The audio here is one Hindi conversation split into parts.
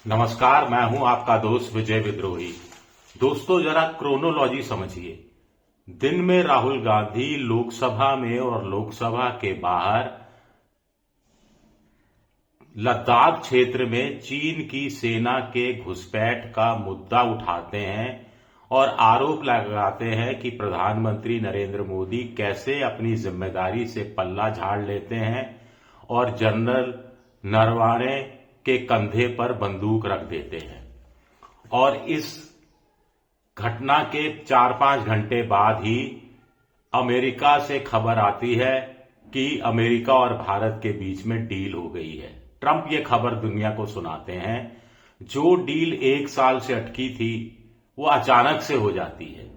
नमस्कार, मैं हूं आपका दोस्त विजय विद्रोही। दोस्तों, जरा क्रोनोलॉजी समझिए। दिन में राहुल गांधी लोकसभा में और लोकसभा के बाहर लद्दाख क्षेत्र में चीन की सेना के घुसपैठ का मुद्दा उठाते हैं और आरोप लगाते हैं कि प्रधानमंत्री नरेंद्र मोदी कैसे अपनी जिम्मेदारी से पल्ला झाड़ लेते हैं और जनरल नरवाणे के कंधे पर बंदूक रख देते हैं। और इस घटना के 4-5 घंटे बाद ही अमेरिका से खबर आती है कि अमेरिका और भारत के बीच में डील हो गई है। ट्रंप ये खबर दुनिया को सुनाते हैं। जो डील 1 साल से अटकी थी वो अचानक से हो जाती है।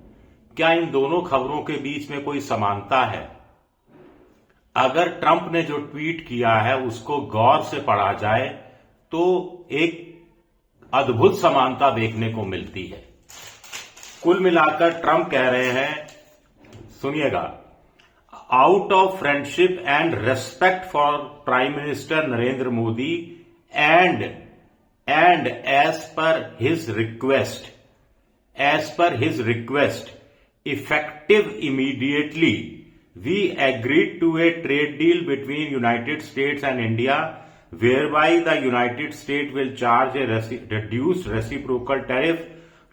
क्या इन दोनों खबरों के बीच में कोई समानता है? अगर ट्रंप ने जो ट्वीट किया है उसको गौर से पढ़ा जाए तो एक अद्भुत समानता देखने को मिलती है। कुल मिलाकर ट्रंप कह रहे हैं, सुनिएगा, out of friendship and respect for prime minister Narendra Modi and as per his request effective immediately we agreed to a trade deal between United States and India whereby the United States will charge a reduced reciprocal tariff,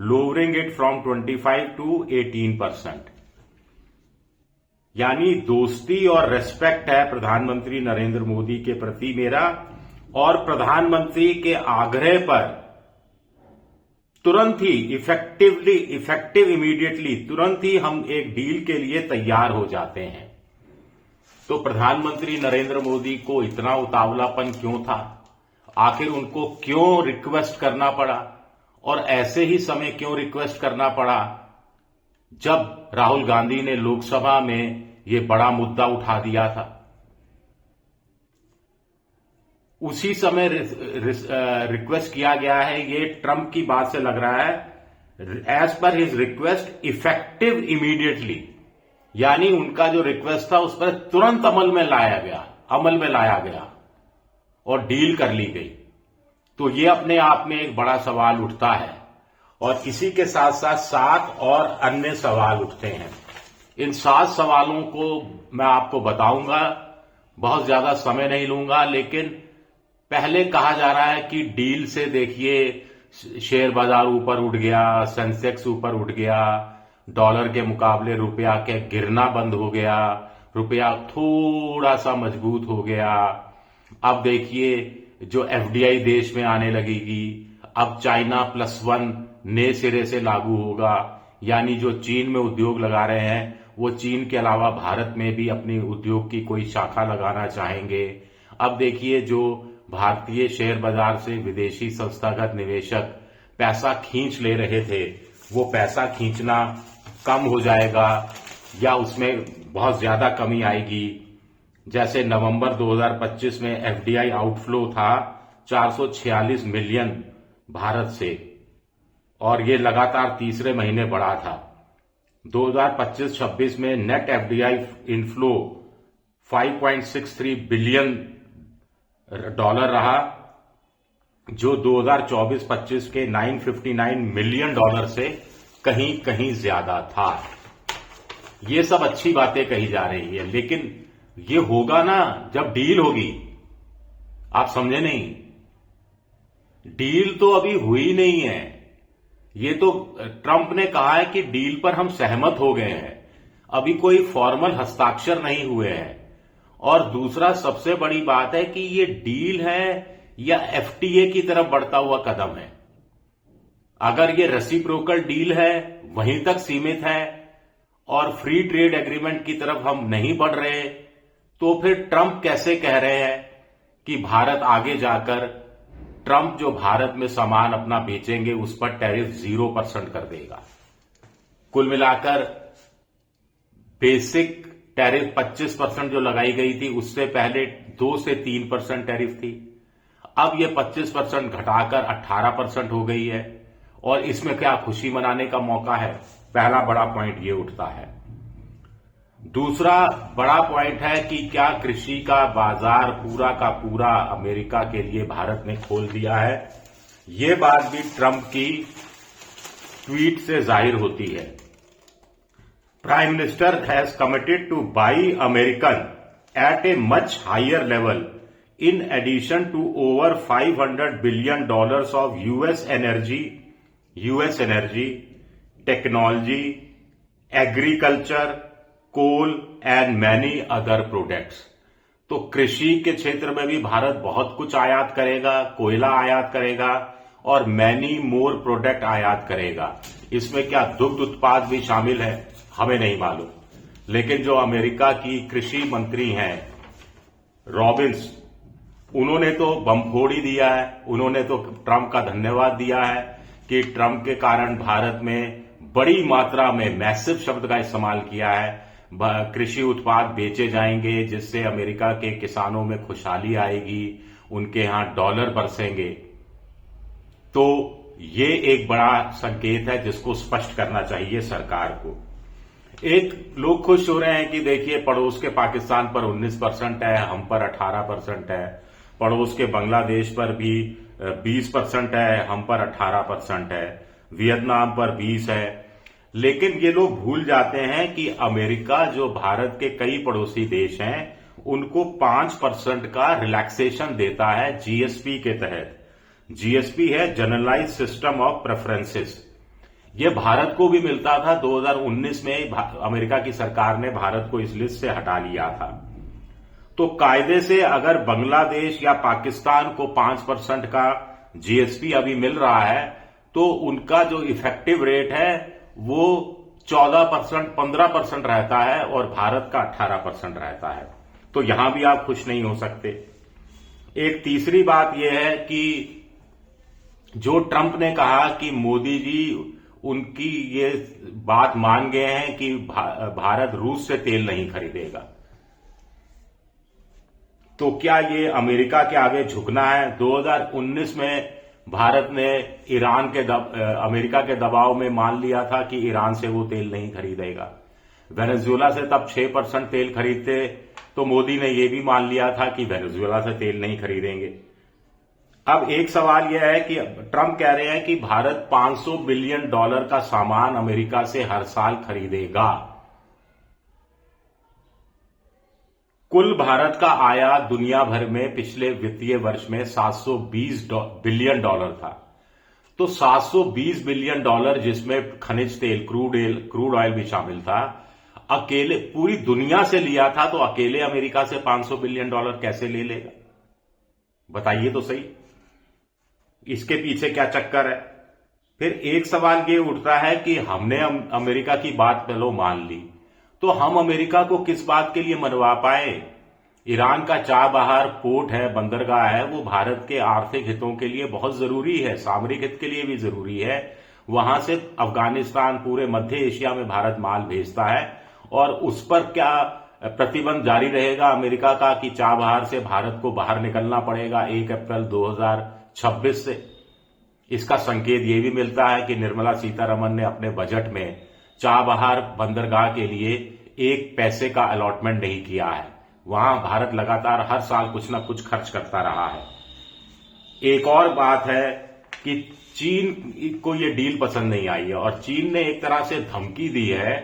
lowering it from 25 to 18%. यानी दोस्ती और रेस्पेक्ट है प्रधानमंत्री नरेंद्र मोदी के प्रति मेरा, और प्रधानमंत्री के आग्रह पर तुरंत ही इफेक्टिव इमीडिएटली तुरंत ही हम एक डील के लिए तैयार हो जाते हैं। तो प्रधानमंत्री नरेंद्र मोदी को इतना उतावलापन क्यों था? आखिर उनको क्यों रिक्वेस्ट करना पड़ा? और ऐसे ही समय क्यों रिक्वेस्ट करना पड़ा जब राहुल गांधी ने लोकसभा में ये बड़ा मुद्दा उठा दिया था? उसी समय रिक्वेस्ट किया गया है। ये ट्रंप की बात से लग रहा है। As per his request effective immediately, यानी उनका जो रिक्वेस्ट था उस पर तुरंत अमल में लाया गया और डील कर ली गई। तो ये अपने आप में एक बड़ा सवाल उठता है और इसी के साथ साथ 7 और अन्य सवाल उठते हैं। इन 7 सवालों को मैं आपको बताऊंगा, बहुत ज्यादा समय नहीं लूंगा। लेकिन पहले कहा जा रहा है कि डील से देखिए शेयर बाजार ऊपर उठ गया, सेंसेक्स ऊपर उठ गया, डॉलर के मुकाबले रुपया के गिरना बंद हो गया, रुपया थोड़ा सा मजबूत हो गया। अब देखिए जो एफडीआई देश में आने लगेगी, अब चाइना +1 नए सिरे से लागू होगा, यानी जो चीन में उद्योग लगा रहे हैं वो चीन के अलावा भारत में भी अपनी उद्योग की कोई शाखा लगाना चाहेंगे। अब देखिए जो भारतीय शेयर बाजार से विदेशी संस्थागत निवेशक पैसा खींच ले रहे थे वो पैसा खींचना कम हो जाएगा या उसमें बहुत ज्यादा कमी आएगी। जैसे नवंबर 2025 में एफडीआई आउटफ्लो था 446 मिलियन भारत से, और ये लगातार तीसरे महीने बढ़ा था। 2025-26 में नेट एफडीआई इनफ्लो $5.63 बिलियन रहा, जो 2024-25 के $959 मिलियन से कहीं कहीं ज्यादा था। ये सब अच्छी बातें कही जा रही है, लेकिन ये होगा ना जब डील होगी। आप समझे नहीं? डील तो अभी हुई नहीं है। ये तो ट्रंप ने कहा है कि डील पर हम सहमत हो गए हैं, अभी कोई फॉर्मल हस्ताक्षर नहीं हुए हैं। और दूसरा सबसे बड़ी बात है कि ये डील है या एफटीए की तरफ बढ़ता हुआ कदम है। अगर ये रेसिप्रोकल डील है वहीं तक सीमित है और फ्री ट्रेड एग्रीमेंट की तरफ हम नहीं बढ़ रहे, तो फिर ट्रंप कैसे कह रहे हैं कि भारत आगे जाकर ट्रंप जो भारत में सामान अपना बेचेंगे उस पर टैरिफ 0% कर देगा? कुल मिलाकर बेसिक टैरिफ 25% जो लगाई गई थी उससे पहले 2 से 3% टैरिफ थी। अब ये 25% घटाकर 18% हो गई है। और इसमें क्या खुशी मनाने का मौका है? पहला बड़ा पॉइंट ये उठता है। दूसरा बड़ा पॉइंट है कि क्या कृषि का बाजार पूरा का पूरा अमेरिका के लिए भारत ने खोल दिया है? ये बात भी ट्रंप की ट्वीट से जाहिर होती है। Prime minister has committed to buy American at a much higher level in addition to over $500 billion of US energy, technology, agriculture, coal and many other products। तो कृषि के क्षेत्र में भी भारत बहुत कुछ आयात करेगा, कोयला आयात करेगा और मैनी मोर प्रोडक्ट आयात करेगा। इसमें क्या दुग्ध उत्पाद भी शामिल है, हमें नहीं मालूम, लेकिन जो अमेरिका की कृषि मंत्री हैं रॉबिन्स, उन्होंने तो बम फोड़ ही दिया है। उन्होंने तो ट्रंप का धन्यवाद दिया है कि ट्रंप के कारण भारत में बड़ी मात्रा में मैसिव शब्द का इस्तेमाल किया है, कृषि उत्पाद बेचे जाएंगे जिससे अमेरिका के किसानों में खुशहाली आएगी, उनके यहां डॉलर बरसेंगे। तो ये एक बड़ा संकेत है जिसको स्पष्ट करना चाहिए सरकार को। एक लोग खुश हो रहे हैं कि देखिए पड़ोस के पाकिस्तान पर 19% है, हम पर 18% है, पड़ोस के बांग्लादेश पर भी 20% है, हम पर 18% है, वियतनाम पर 20 है। लेकिन ये लोग भूल जाते हैं कि अमेरिका जो भारत के कई पड़ोसी देश हैं उनको 5% का रिलैक्सेशन देता है जीएसपी के तहत। जीएसपी है जनरलाइज सिस्टम ऑफ प्रेफरेंसेस। ये भारत को भी मिलता था। 2019 में अमेरिका की सरकार ने भारत को इस लिस्ट से हटा लिया था। तो कायदे से अगर बांग्लादेश या पाकिस्तान को 5% का जीएसपी अभी मिल रहा है तो उनका जो इफेक्टिव रेट है वो 14%, 15% रहता है और भारत का 18% रहता है। तो यहां भी आप खुश नहीं हो सकते। एक तीसरी बात यह है कि जो ट्रंप ने कहा कि मोदी जी उनकी ये बात मान गए हैं कि भारत रूस से तेल नहीं खरीदेगा, तो क्या ये अमेरिका के आगे झुकना है? 2019 में भारत ने अमेरिका के दबाव में मान लिया था कि ईरान से वो तेल नहीं खरीदेगा। वेनेजुएला से तब 6% तेल खरीदते, तो मोदी ने ये भी मान लिया था कि वेनेजुएला से तेल नहीं खरीदेंगे। अब एक सवाल यह है कि ट्रंप कह रहे हैं कि भारत $500 बिलियन का सामान अमेरिका से हर साल खरीदेगा। कुल भारत का आयात दुनिया भर में पिछले वित्तीय वर्ष में $720 बिलियन था। तो $720 बिलियन जिसमें खनिज तेल, क्रूड ऑयल भी शामिल था, अकेले पूरी दुनिया से लिया था, तो अकेले अमेरिका से $500 बिलियन कैसे ले लेगा? बताइए तो सही, इसके पीछे क्या चक्कर है? फिर एक सवाल ये उठता है कि हमने अमेरिका की बात चलो मान ली, तो हम अमेरिका को किस बात के लिए मनवा पाए? ईरान का चाबहार पोर्ट है, बंदरगाह है, वो भारत के आर्थिक हितों के लिए बहुत जरूरी है, सामरिक हित के लिए भी जरूरी है। वहां से अफगानिस्तान, पूरे मध्य एशिया में भारत माल भेजता है और उस पर क्या प्रतिबंध जारी रहेगा अमेरिका का कि चाबहार से भारत को बाहर निकलना पड़ेगा 1 अप्रैल 2026 से? इसका संकेत ये भी मिलता है कि निर्मला सीतारमण ने अपने बजट में चाबहार बंदरगाह के लिए 1 पैसे का अलॉटमेंट नहीं किया है। वहां भारत लगातार हर साल कुछ ना कुछ खर्च करता रहा है। एक और बात है कि चीन को ये डील पसंद नहीं आई है और चीन ने एक तरह से धमकी दी है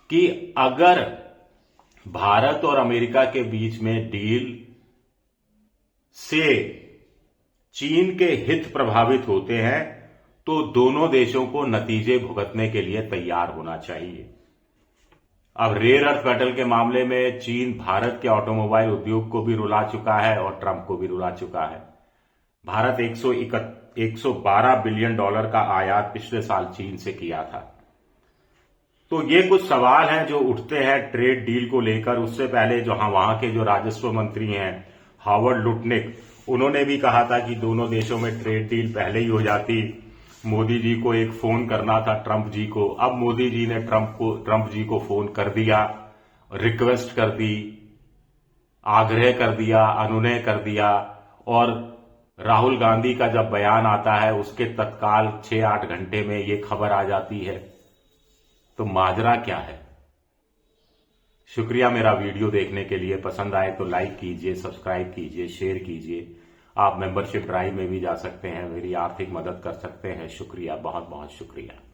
कि अगर भारत और अमेरिका के बीच में डील से चीन के हित प्रभावित होते हैं तो दोनों देशों को नतीजे भुगतने के लिए तैयार होना चाहिए। अब रेयर अर्थ मेटल के मामले में चीन भारत के ऑटोमोबाइल उद्योग को भी रुला चुका है और ट्रंप को भी रुला चुका है। भारत 112 बिलियन डॉलर का आयात पिछले साल चीन से किया था। तो ये कुछ सवाल हैं जो उठते हैं ट्रेड डील को लेकर। उससे पहले जो वहां के जो राजस्व मंत्री हैं हावर्ड लुटनिक, उन्होंने भी कहा था कि दोनों देशों में ट्रेड डील पहले ही हो जाती, मोदी जी को एक फोन करना था ट्रंप जी को। अब मोदी जी ने ट्रंप जी को फोन कर दिया, रिक्वेस्ट कर दी, आग्रह कर दिया, अनुनय कर दिया और राहुल गांधी का जब बयान आता है उसके तत्काल 6-8 घंटे में ये खबर आ जाती है। तो माजरा क्या है? शुक्रिया मेरा वीडियो देखने के लिए। पसंद आए तो लाइक कीजिए, सब्सक्राइब कीजिए, शेयर कीजिए। आप मेंबरशिप ड्राइव में भी जा सकते हैं, मेरी आर्थिक मदद कर सकते हैं। शुक्रिया, बहुत बहुत शुक्रिया।